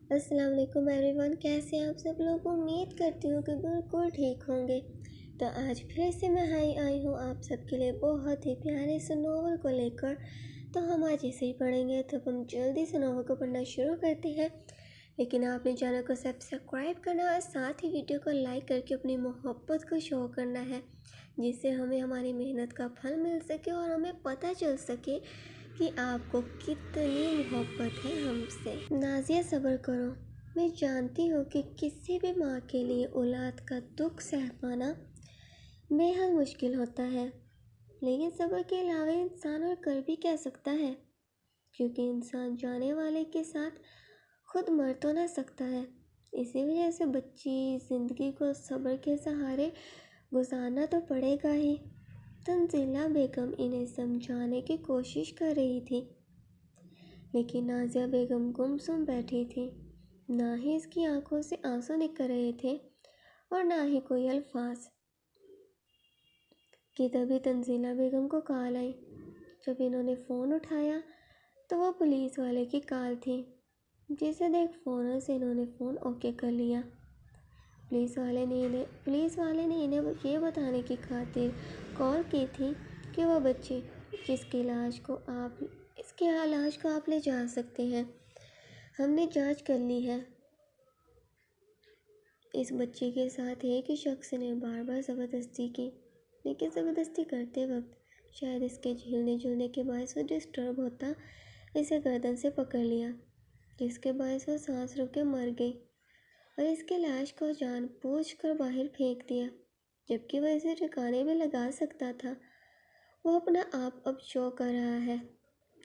السلام علیکم every one, کیسے ہیں آپ سب لوگ؟ امید کرتی ہوں کہ بالکل ٹھیک ہوں گے۔ تو آج پھر سے میں آئی ہوں آپ سب کے لیے بہت ہی پیارے سے ناول کو لے کر۔ تو ہم آج اسے ہی پڑھیں گے، تو ہم جلدی سے ناول کو پڑھنا شروع کرتے ہیں۔ لیکن آپ نے چینل کو سبسکرائب کرنا اور ساتھ ہی ویڈیو کو لائک کر کے اپنی محبت کو شو کرنا ہے، جس سے ہمیں ہماری محنت کا پھل مل سکے اور ہمیں پتہ چل سکے کہ آپ کو کتنی محبت ہے ہم سے۔ نازیہ صبر کرو، میں جانتی ہوں کہ کسی بھی ماں کے لیے اولاد کا دکھ سہ پانا بے حد مشکل ہوتا ہے، لیکن صبر کے علاوہ انسان اور کر بھی کہہ سکتا ہے، کیونکہ انسان جانے والے کے ساتھ خود مر تو نہ سکتا ہے۔ اسی وجہ سے بچی زندگی کو صبر کے سہارے گزارنا تو پڑے گا ہی۔ تنزیلہ بیگم انہیں سمجھانے کی کوشش کر رہی تھی، لیکن نازیہ بیگم گمسم بیٹھی تھی۔ نہ ہی اس کی آنکھوں سے آنسو نکل رہے تھے اور نہ ہی کوئی الفاظ کہ تبھی تنزیلہ بیگم کو کال آئی۔ جب انہوں نے فون اٹھایا تو وہ پولیس والے کی کال تھی، جسے دیکھ فوراً سے انہوں نے فون اوکے کر لیا۔ پولیس والے نے انہیں یہ بتانے کی خاطر کال کی تھی کہ وہ بچے اس کے علاج کو آپ لے جا سکتے ہیں۔ ہم نے جانچ کر لی ہے۔ اس بچے کے ساتھ ایک ہی شخص نے بار بار زبردستی کی، لیکن زبردستی کرتے وقت شاید اس کے ہلنے جلنے کے باعث وہ ڈسٹرب ہوتا اسے گردن سے پکڑ لیا، جس کے باعث وہ سانس روک کے مر گئی، اور اس کے لاش کو جان بوجھ کر باہر پھینک دیا، جبکہ وہ اسے ٹھکانے میں لگا سکتا تھا۔ وہ اپنا آپ اب شو کر رہا ہے،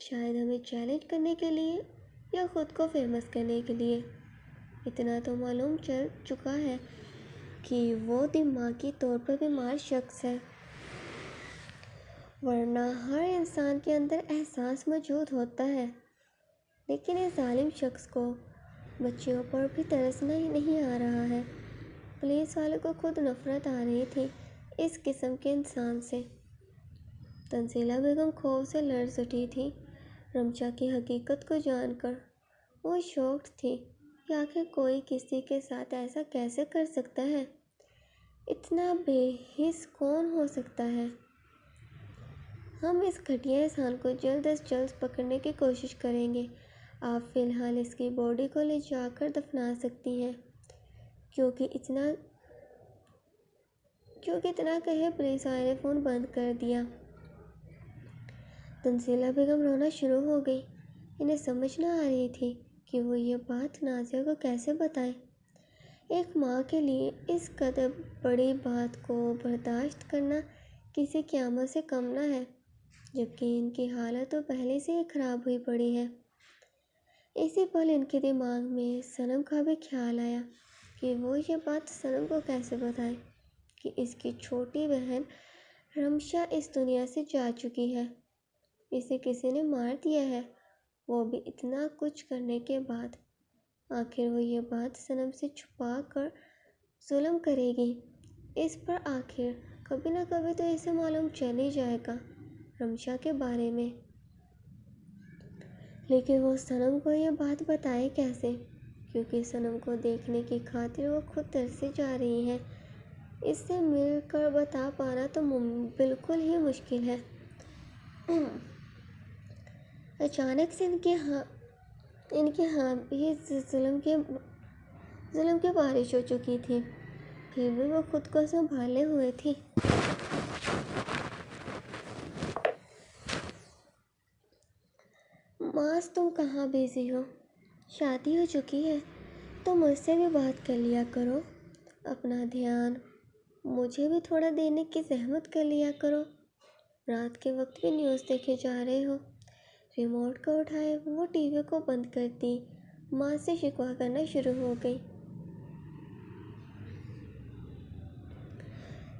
شاید ہمیں چیلنج کرنے کے لیے یا خود کو فیمس کرنے کے لیے۔ اتنا تو معلوم چل چکا ہے کہ وہ دماغی طور پر بیمار شخص ہے، ورنہ ہر انسان کے اندر احساس موجود ہوتا ہے۔ لیکن اس ظالم شخص کو بچیوں پر بھی ترسنا ہی نہیں آ رہا ہے۔ پولیس والوں کو خود نفرت آ رہی تھی اس قسم کے انسان سے۔ تنزیلہ بیگم خوف سے لرز اٹھی تھی رمشا کی حقیقت کو جان کر۔ وہ شاکڈ تھی کہ آخر کوئی کسی کے ساتھ ایسا کیسے کر سکتا ہے؟ اتنا بے حس کون ہو سکتا ہے؟ ہم اس گھٹیا انسان کو جلد از جلد پکڑنے کی کوشش کریں گے۔ آپ فی الحال اس کی باڈی کو لے جا کر دفنا سکتی ہیں۔ کیونکہ اتنا کہے پولیس والے نے فون بند کر دیا۔ تنزیلہ بیگم رونا شروع ہو گئی۔ انہیں سمجھ نہ آ رہی تھی کہ وہ یہ بات نازیہ کو کیسے بتائیں۔ ایک ماں کے لیے اس قدر بڑی بات کو برداشت کرنا کسی قیامت سے کم نہ ہے، جبکہ ان کی حالت تو پہلے سے ہی خراب ہوئی پڑی ہے۔ اسی پل ان کے دماغ میں صنم کا بھی خیال آیا کہ وہ یہ بات صنم کو کیسے بتائے کہ اس کی چھوٹی بہن رمشا اس دنیا سے جا چکی ہے، اسے کسی نے مار دیا ہے، وہ بھی اتنا کچھ کرنے کے بعد۔ آخر وہ یہ بات صنم سے چھپا کر ظلم کرے گی، اس پر آخر کبھی نہ کبھی تو اسے معلوم چل ہی جائے گا رمشا کے بارے میں۔ لیکن وہ صنم کو یہ بات بتائے کیسے؟ کیونکہ صنم کو دیکھنے کی خاطر وہ خود ترسی جا رہی ہے۔ اس سے مل کر بتا پانا تو بالکل ہی مشکل ہے۔ اچانک سے ان کے ہاں یہ ظلم کی بارش ہو چکی تھی، پھر بھی وہ خود کو سنبھالے ہوئے تھی۔ ماس، تم کہاں بیزی ہو؟ شادی ہو چکی ہے تو مجھ سے بھی بات کر لیا کرو، اپنا دھیان مجھے بھی تھوڑا دینے کی زحمت کر لیا کرو۔ رات کے وقت بھی نیوز دیکھے جا رہے ہو۔ ریموٹ کو اٹھائے وہ ٹی وی کو بند کر دی، ماں سے شکوہ کرنا شروع ہو گئی۔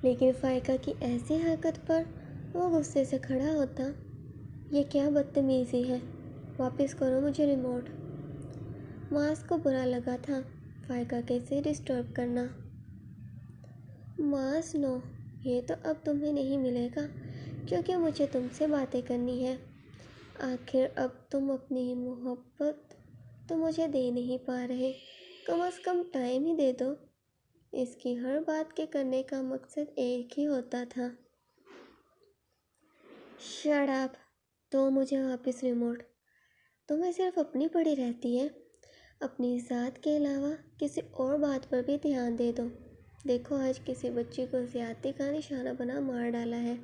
لیکن فائقہ کی ایسی حرکت پر وہ غصے سے کھڑا ہوتا۔ یہ کیا بدتمیزی ہے؟ واپس کرو مجھے ریموٹ۔ ماس کو برا لگا تھا فائقہ کے سے ڈسٹرب کرنا۔ ماس نو، یہ تو اب تمہیں نہیں ملے گا، کیونکہ مجھے تم سے باتیں کرنی ہے۔ آخر اب تم اپنی محبت تو مجھے دے نہیں پا رہے، کم از کم ٹائم ہی دے دو۔ اس کی ہر بات کے کرنے کا مقصد ایک ہی ہوتا تھا، شٹ اپ، تو مجھے واپس ریموٹ۔ تمہیں صرف اپنی پڑی رہتی ہے، اپنی ذات کے علاوہ کسی اور بات پر بھی دھیان دے دو۔ دیکھو آج کسی بچی کو زیادتی کا نشانہ بنا مار ڈالا ہے،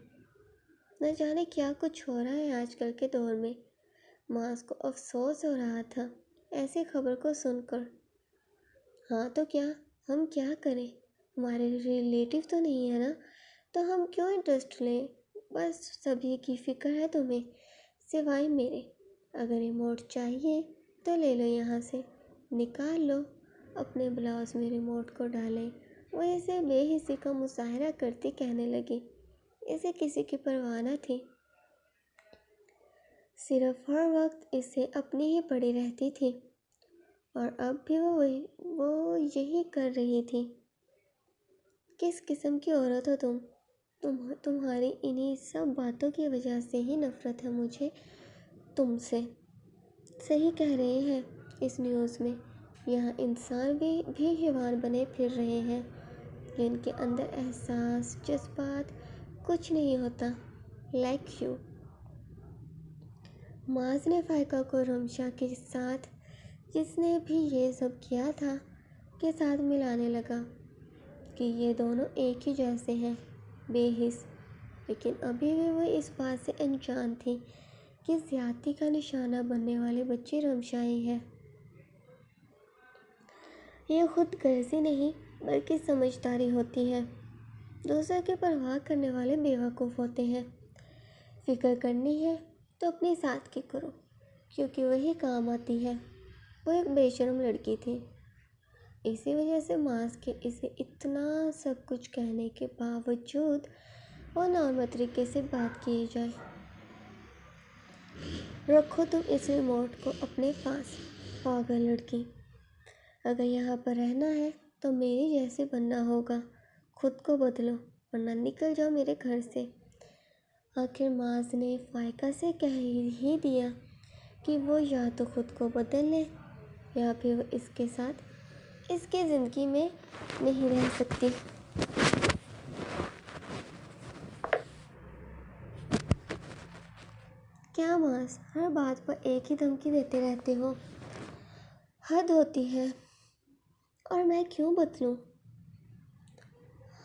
نہ جانے کیا کچھ ہو رہا ہے آج کل کے دور میں۔ ماس کو افسوس ہو رہا تھا ایسی خبر کو سن کر۔ ہاں تو کیا، ہم کیا کریں، ہمارے ریلیٹیو تو نہیں ہے نا، تو ہم کیوں انٹرسٹ لیں، بس سبھی کی فکر ہے تمہیں سوائے میرے۔ اگر ریموٹ چاہیے تو لے لو، یہاں سے نکال لو۔ اپنے بلاؤز میں ریموٹ کو ڈالیں۔ وہ اسے بے حسی کا مظاہرہ کرتی کہنے لگی، اسے کسی کی پرواہ نہ تھی، صرف ہر وقت اسے اپنی ہی پڑی رہتی تھی، اور اب بھی وہ یہی کر رہی تھی۔ کس قسم کی عورت ہو تمہاری انہی سب باتوں کی وجہ سے ہی نفرت ہے مجھے تم سے۔ صحیح کہہ رہے ہیں اس نیوز میں، یہاں انسان بھی حیوان بنے پھر رہے ہیں، جن کے اندر احساس جذبات کچھ نہیں ہوتا، لائک یو۔ معاذ نے فائقہ کو رمشا کے ساتھ، جس نے بھی یہ سب کیا تھا، کے ساتھ ملانے لگا کہ یہ دونوں ایک ہی جیسے ہیں، بے حس۔ لیکن ابھی بھی وہ اس بات سے انجان تھی کہ زیادتی کا نشانہ بننے والی بچی رمشا ہی ہے۔ یہ خود غرضی نہیں بلکہ سمجھداری ہوتی ہے۔ دوسروں کی پرواہ کرنے والے بیوقوف ہوتے ہیں۔ فکر کرنی ہے تو اپنی ذات کی کرو، کیونکہ وہی کام آتی ہے۔ وہ ایک بے شرم لڑکی تھی، اسی وجہ سے معاذ کے اسے اتنا سب کچھ کہنے کے باوجود وہ نارمل طریقے سے بات کی جائے۔ رکھو تم اس ریموٹ کو اپنے پاس، پاگل لڑکی۔ اگر یہاں پر رہنا ہے تو میری جیسے بننا ہوگا، خود کو بدلو ورنہ نکل جاؤ میرے گھر سے۔ آخر معاذ نے فائقہ سے کہہ ہی دیا کہ وہ یا تو خود کو بدل لے یا پھر وہ اس کے ساتھ اس کی زندگی میں نہیں رہ سکتی۔ کیا معاذ، ہر بات پر ایک ہی دھمکی دیتے رہتے ہو، حد ہوتی ہے۔ اور میں کیوں بدلوں؟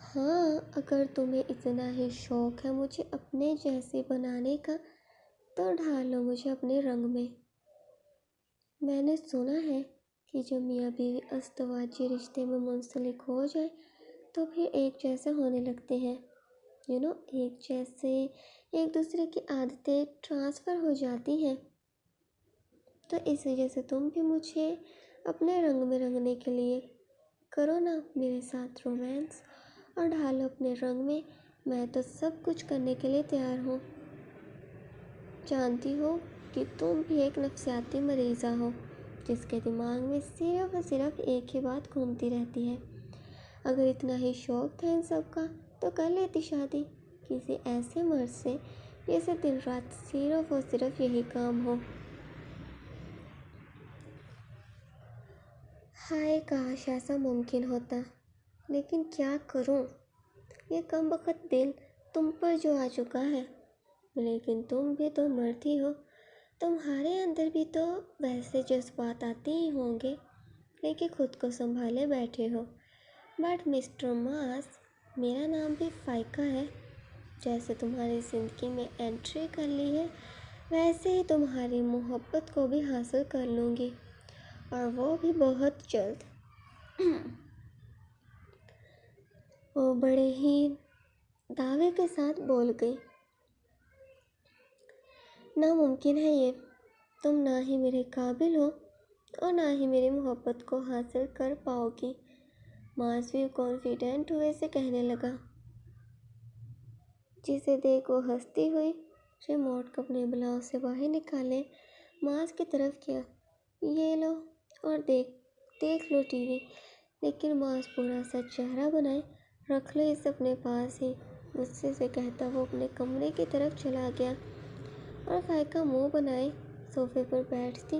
ہاں، اگر تمہیں اتنا ہی شوق ہے مجھے اپنے جیسے بنانے کا تو ڈھالو مجھے اپنے رنگ میں۔ میں نے سنا ہے کہ جب میاں بیوی ازدواجی رشتے میں منسلک ہو جائیں تو پھر ایک جیسے ہونے لگتے ہیں، ایک جیسے، ایک دوسرے کی عادتیں ٹرانسفر ہو جاتی ہیں۔ تو اس وجہ سے تم بھی مجھے اپنے رنگ میں رنگنے کے لیے کرو نا میرے ساتھ رومانس، اور ڈھالو اپنے رنگ میں تو سب کچھ کرنے کے لیے تیار ہوں۔ جانتی ہو کہ تم بھی ایک نفسیاتی مریضہ ہو جس کے دماغ میں صرف اور صرف ایک ہی بات گھومتی رہتی ہے۔ اگر اتنا ہی شوق تھا ان سب کا تو کر لیتی شادی کسی ایسے مرد سے جسے دن رات صرف اور صرف یہی کام ہو۔ ہائے کاش ایسا ممکن ہوتا، لیکن کیا کروں، یہ کم بخت دل تم پر جو آ چکا ہے۔ لیکن تم بھی تو مرد ہی ہو، تمہارے اندر بھی تو ویسے جذبات آتے ہی ہوں گے، لیکن خود کو سنبھالے بیٹھے ہو۔ بٹ مسٹر معاذ، میرا نام بھی فائقہ ہے، جیسے تمہاری زندگی میں انٹری کر لی ہے ویسے ہی تمہاری محبت کو بھی حاصل کر لوں گی، اور وہ بھی بہت جلد۔ وہ بڑے ہی دعوے کے ساتھ بول گئی، ناممکن ہے یہ، تم نہ ہی میرے قابل ہو اور نہ ہی میری محبت کو حاصل کر پاؤ گی۔ معاذ بھی کانفیڈنٹ ہوئے سے کہنے لگا، جسے دیکھ وہ ہنستی ہوئی ریموٹ کو اپنے بلاؤز سے باہر نکالے معاذ کی طرف کیا، یہ لو اور دیکھ لو ٹی وی۔ لیکن معاذ پورا سا چہرہ بنائے، رکھ لو اسے اپنے پاس ہی، غصے سے کہتا وہ اپنے کمرے کی طرف چلا گیا، اور فائقہ منہ بنائے صوفے پر بیٹھتی